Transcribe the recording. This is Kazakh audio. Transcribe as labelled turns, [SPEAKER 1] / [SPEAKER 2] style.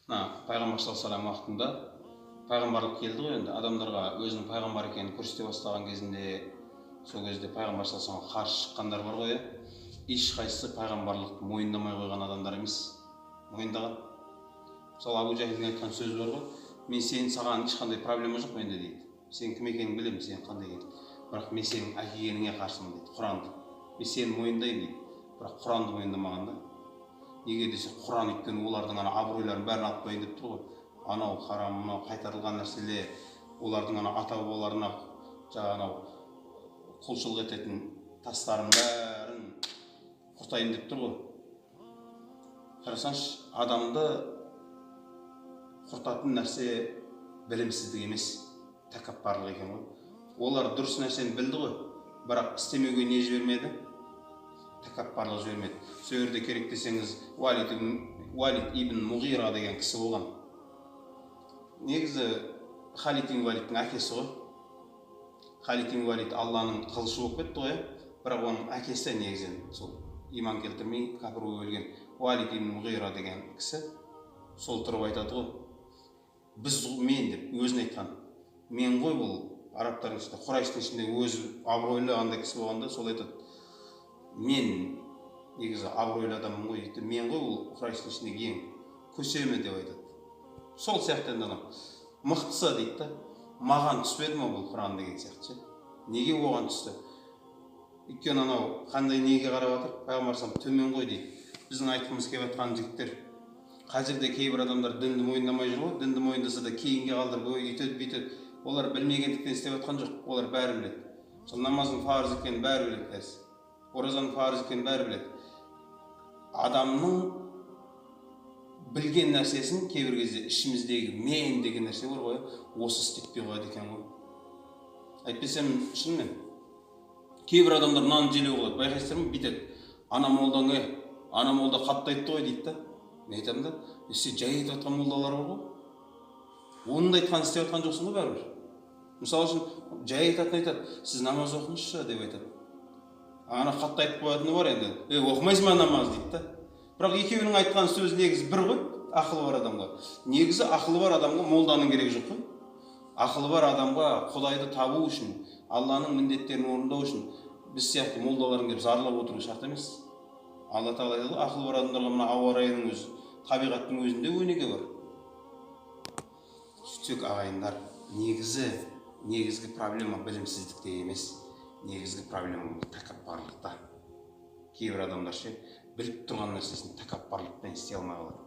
[SPEAKER 1] Пайғамбар саллаллаху уақытында пайғамбарлық келді ғой, енді адамдарға өзінің пайғамбар екенін көрсете бастаған кезінде, сол кезде пайғамбар саллаллаху қарсы шыққандар бар ғой. Ешқайсысы пайғамбарлықты мойындамай қойған адамдар емес, мойындаған. Мысалы Абу Жахилдің айтқан сөзі бар ғой: мен саған ешқандай проблема жоқ менде дейді. Сен кім екеніңді білемін, сен қандай екенін. Бірақ мен сенің әкелгеніңе қарсымын дейді, Құранды. Мен сені мойындаймын дейді, бірақ Құранды мойындамаған да. Неге десе, Құран өйткені олардың абыройларын бәрін алып қояйын деп тұр ғой. Анау харам, мынау қайтарылған нәрселер, олардың ата бабаларына құлшылық ететін тастарын бәрін құртайын деп тұр ғой. Қарасаңшы, адамды құртатын нәрсе білімсіздік емес, тәкаппарлық екен ғой. Олар дұрыс нәрсені білді ғой, бірақ істемеуге не жібермеді? Тәкаппарлық жібермеді. Сол жерде керек десеңіз, Уалид ибн Муғира деген кісі болған. Негізі Халид ибн Валидтің әкесі ғой. Халид ибн Валид Алланың қылышы болып кетті ғой, бірақ оның әкесі негізінен сол иман келтірмей кәпір болып өлген Уалид ибн Муғира деген кісі сол тұрып айтады ғой: мен деп өзін айтқан, мен ғой, бұл арабтардың ішінде, Құрайштың ішінде өзі абыройлы андай кісі болғанда, сол айтады: мен негізі абыройлы адаммын ғой дейді, мен ғой ол Құрайштың ішіндегі ең көсемі деп айтады. Сол сияқты енді мықтысы дейді да. Маған түспеді ма бұл Құран деген сияқты. Неге оған түсті? Өйткені қандай неге қарап жатыр? Пайғамбар төмен ғой дейді. Біздің айтқымыз келіп жатқан жігіттер, қазірде кейбір адамдар дінді мойындамай жүр ғой, дінді мойындаса да кейінге қалдырып өйтеді бүйтеді. Олар білмегендіктен істеп жатқан жоқ, олар бәрі біледі. Намаздың парыз екенін бәрі біледі, қазір оразаның парыз екенін бәрі біледі. Адамның білген нәрсесін кейбір кезде ішіміздегі мен деген нәрсе бар ғой, осы істетпей қояды екен ғой. Әйтпесем, шынымен кейбір адамдар нан желеу қылады, байқайсыздар ма? Бүйтеді: ана молда қатты айтты ғой дейді да. Мен айтамын да: сен жай айтып жатқан молдалар бар ғой, оның да айтқанын істеп жатқан жоқсың ғой бәрібір. Мысалы үшін, жай айтады: сіз намаз оқыңызшы деп айтады. Ана қатты айтып қоятыны бар енді: оқымайсың ба намаз дейді да. Бірақ екеуінің айтқан сөзі негізі бір ғой, ақылы бар адамға. Негізі ақылы бар адамға молданың керегі жоқ қой. Ақылы бар адамға Құдайды табу үшін, Алланың міндеттерін орындау үшін біз сияқты молдалардың келіп зарлап отыру шарт емес. Алла Тағала айтады: ақылы бар адамдарға мына ауа райының өзі, табиғаттың өзінде өнеге бар. Сөйтсек ағайындар, негізгі проблема білімсіздікте емес, негізгі проблема тәкаппарлықта. Кейбір адамдар біліп тұрған нәрсесін тәкаппарлықпен істей алмай қалады.